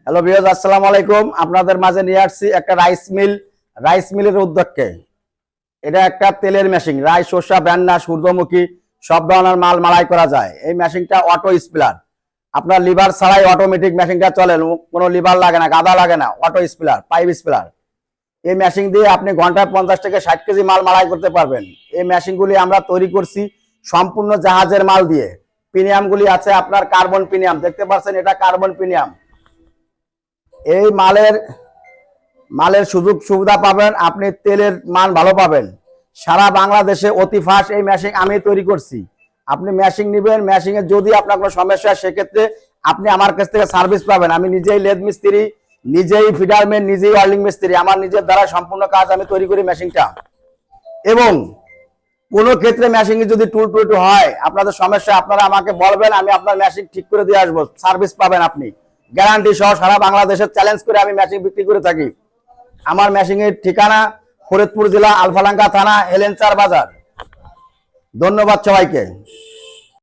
Hello viewers, আসসালামু আলাইকুম। আপনাদের মাঝে নিয়ে আসছি একটা রাইস মিলের উদ্যোগকে। এটা একটা তেলের মেশিন। রাইস, শস্য, ভেন্না, সূর্যমুখী সব ধরনের মাল মাড়াই করা যায়। এই মেশিনটা অটো স্পিলার, আপনার লিভার ছাড়াই অটোমেটিক মেশিনটা চলে, কোনো লিভার লাগে না, গাদা লাগে না, অটো স্পিলার, পাইপ স্পিলার। এই মেশিন দিয়ে আপনি ঘন্টায় 50 থেকে 60 কেজি মাল মাড়াই করতে পারবেন। এই মেশিনগুলি আমরা তৈরি করছি সম্পূর্ণ জাহাজের মাল দিয়ে। প্রিমিয়ামগুলি আছে আপনার কার্বন প্রিমিয়াম, দেখতে পাচ্ছেন এটা কার্বন প্রিমিয়াম। এই মালের সুযোগ সুবিধা পাবেন, আপনি তেলের মান ভালো পাবেন। সারা বাংলাদেশে অতি ফাস্ট এই মেশিন আমি তৈরি করছি। আপনি মেশিন নেবেন, মেশিনে যদি আপনার কোনো সমস্যা হয় সেক্ষেত্রে আপনি আমার কাছ থেকে সার্ভিস পাবেন। আমি নিজেই লেদ মিস্ত্রি, নিজেই ফিডারম্যান, নিজেই ওয়েল্ডিং মিস্ত্রি। আমার নিজের দ্বারা সম্পূর্ণ কাজ আমি তৈরি করি মেশিনটা। এবং কোনো ক্ষেত্রে মেশিনে যদি টুল হয়, আপনাদের সমস্যা, আপনারা আমাকে বলবেন, আমি আপনার মেশিন ঠিক করে দিয়ে আসবো। সার্ভিস পাবেন আপনি গ্যারান্টি সহ। সারা বাংলাদেশের চ্যালেঞ্জ করে আমি মেশিন বিক্রি করে থাকি। আমার মেশিনের ঠিকানা ফরিদপুর জেলা, আলফালাঙ্কা থানা, হেলেঞ্চার বাজার। ধন্যবাদ সবাইকে।